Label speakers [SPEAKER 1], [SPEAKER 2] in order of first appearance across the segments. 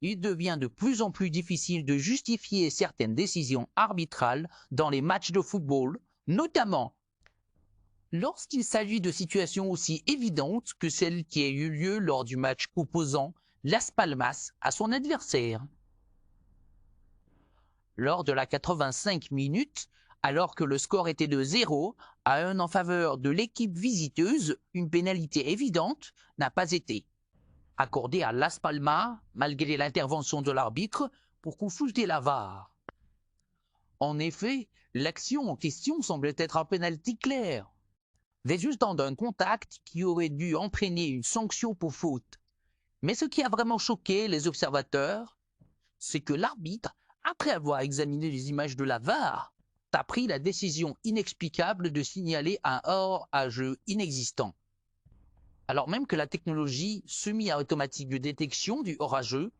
[SPEAKER 1] il devient de plus en plus difficile de justifier certaines décisions arbitrales dans les matchs de football, notamment lorsqu'il s'agit de situations aussi évidentes que celle qui a eu lieu lors du match opposant Las Palmas à son adversaire. Lors de la 85 minutes, alors que le score était de 0 à 1 en faveur de l'équipe visiteuse, une pénalité évidente n'a pas été accordée à Las Palmas malgré l'intervention de l'arbitre pour consulter la VAR. En effet, l'action en question semblait être un pénalty clair, résultant d'un contact qui aurait dû entraîner une sanction pour faute. Mais ce qui a vraiment choqué les observateurs, c'est que l'arbitre, après avoir examiné les images de la VAR, a pris la décision inexplicable de signaler un hors-à-jeu inexistant. Alors même que la technologie semi-automatique de détection du hors-à-jeu,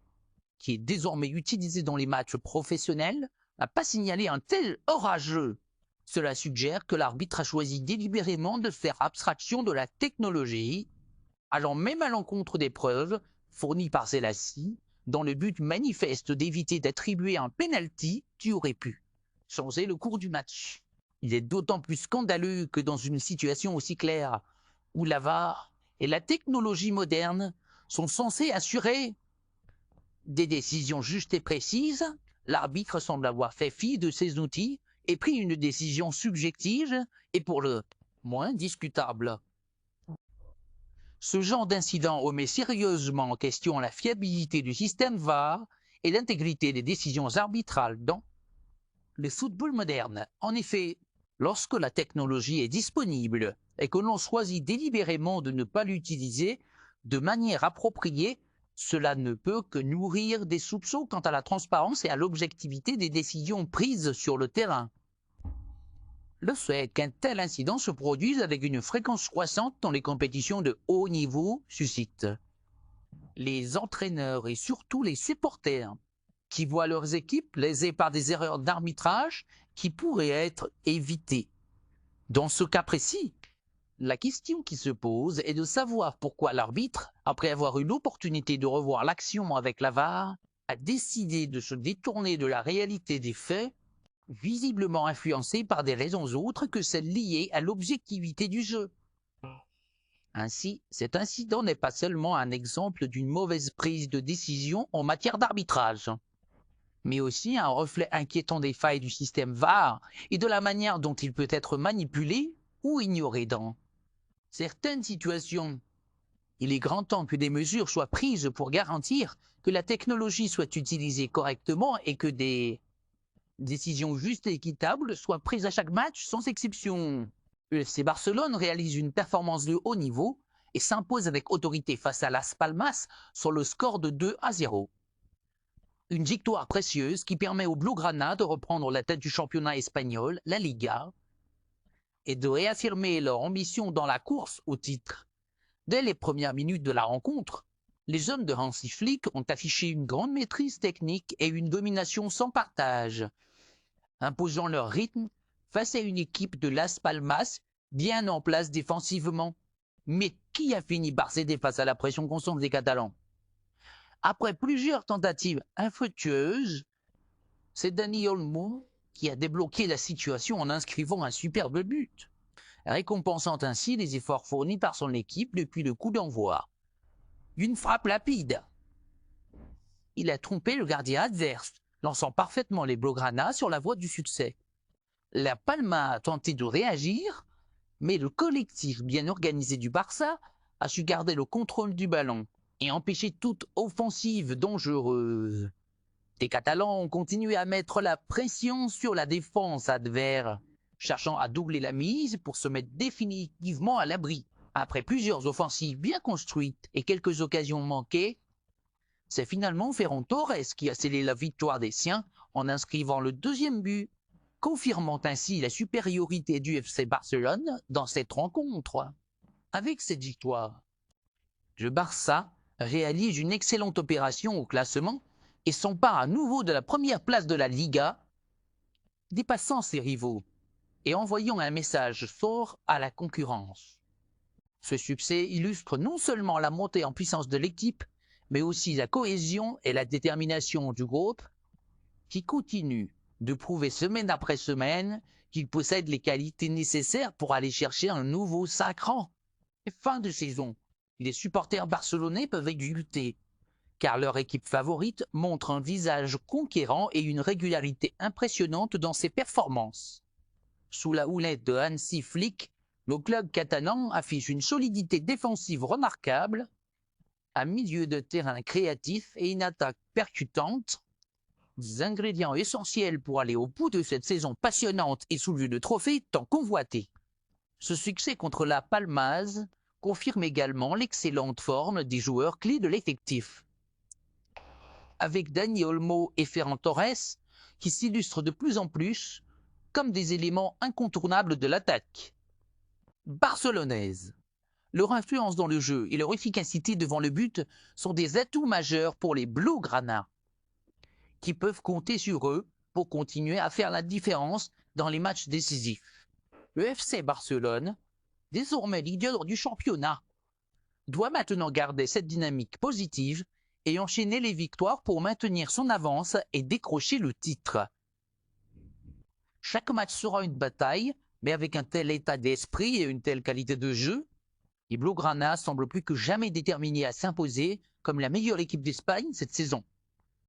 [SPEAKER 1] qui est désormais utilisée dans les matchs professionnels, n'a pas signalé un tel hors-à-jeu. Cela suggère que l'arbitre a choisi délibérément de faire abstraction de la technologie, allant même à l'encontre des preuves fournies par celle-ci, dans le but manifeste d'éviter d'attribuer un penalty qui aurait pu changer le cours du match. Il est d'autant plus scandaleux que dans une situation aussi claire, où la VAR et la technologie moderne sont censées assurer des décisions justes et précises, l'arbitre semble avoir fait fi de ces outils et pris une décision subjective et pour le moins discutable. Ce genre d'incident remet sérieusement en question la fiabilité du système VAR et l'intégrité des décisions arbitrales dans le football moderne. En effet, lorsque la technologie est disponible et que l'on choisit délibérément de ne pas l'utiliser de manière appropriée, cela ne peut que nourrir des soupçons quant à la transparence et à l'objectivité des décisions prises sur le terrain. Le fait qu'un tel incident se produise avec une fréquence croissante dans les compétitions de haut niveau suscite les entraîneurs et surtout les supporters qui voient leurs équipes lésées par des erreurs d'arbitrage qui pourraient être évitées. Dans ce cas précis, la question qui se pose est de savoir pourquoi l'arbitre, après avoir eu l'opportunité de revoir l'action avec la VAR, a décidé de se détourner de la réalité des faits, visiblement influencé par des raisons autres que celles liées à l'objectivité du jeu. Ainsi, cet incident n'est pas seulement un exemple d'une mauvaise prise de décision en matière d'arbitrage, mais aussi un reflet inquiétant des failles du système VAR et de la manière dont il peut être manipulé ou ignoré dans certaines situations. Il est grand temps que des mesures soient prises pour garantir que la technologie soit utilisée correctement et que des décisions justes et équitables soient prises à chaque match sans exception. Le FC Barcelone réalise une performance de haut niveau et s'impose avec autorité face à Las Palmas sur le score de 2-0. Une victoire précieuse qui permet aux Blaugrana de reprendre la tête du championnat espagnol, la Liga, et de réaffirmer leur ambition dans la course au titre. Dès les premières minutes de la rencontre, les hommes de Hansi Flick ont affiché une grande maîtrise technique et une domination sans partage, imposant leur rythme face à une équipe de Las Palmas bien en place défensivement. Mais qui a fini par céder face à la pression constante des Catalans? Après plusieurs tentatives infructueuses, c'est Dani Olmo qui a débloqué la situation en inscrivant un superbe but, récompensant ainsi les efforts fournis par son équipe depuis le coup d'envoi. Une frappe rapide. Il a trompé le gardien adverse, lançant parfaitement les Blaugrana sur la voie du succès. La Palma a tenté de réagir, mais le collectif bien organisé du Barça a su garder le contrôle du ballon et empêcher toute offensive dangereuse. Les Catalans ont continué à mettre la pression sur la défense adverse, cherchant à doubler la mise pour se mettre définitivement à l'abri. Après plusieurs offensives bien construites et quelques occasions manquées, c'est finalement Ferran Torres qui a scellé la victoire des siens en inscrivant le deuxième but, confirmant ainsi la supériorité du FC Barcelone dans cette rencontre. Avec cette victoire, le Barça réalise une excellente opération au classement et s'empare à nouveau de la première place de la Liga, dépassant ses rivaux et envoyant un message fort à la concurrence. Ce succès illustre non seulement la montée en puissance de l'équipe, mais aussi la cohésion et la détermination du groupe qui continue de prouver semaine après semaine qu'il possède les qualités nécessaires pour aller chercher un nouveau sacre. Et fin de saison, les supporters barcelonais peuvent exulter, car leur équipe favorite montre un visage conquérant et une régularité impressionnante dans ses performances. Sous la houlette de Hansi Flick, le club catalan affiche une solidité défensive remarquable, un milieu de terrain créatif et une attaque percutante, des ingrédients essentiels pour aller au bout de cette saison passionnante et soulever le trophée tant convoité. Ce succès contre la Palmaz confirme également l'excellente forme des joueurs clés de l'effectif. Avec Dani Olmo et Ferran Torres, qui s'illustrent de plus en plus comme des éléments incontournables de l'attaque barcelonaise. Leur influence dans le jeu et leur efficacité devant le but sont des atouts majeurs pour les Blaugrana, qui peuvent compter sur eux pour continuer à faire la différence dans les matchs décisifs. Le FC Barcelone, désormais leader du championnat, doit maintenant garder cette dynamique positive et enchaîner les victoires pour maintenir son avance et décrocher le titre. Chaque match sera une bataille, mais avec un tel état d'esprit et une telle qualité de jeu, les Blaugrana semblent plus que jamais déterminés à s'imposer comme la meilleure équipe d'Espagne cette saison.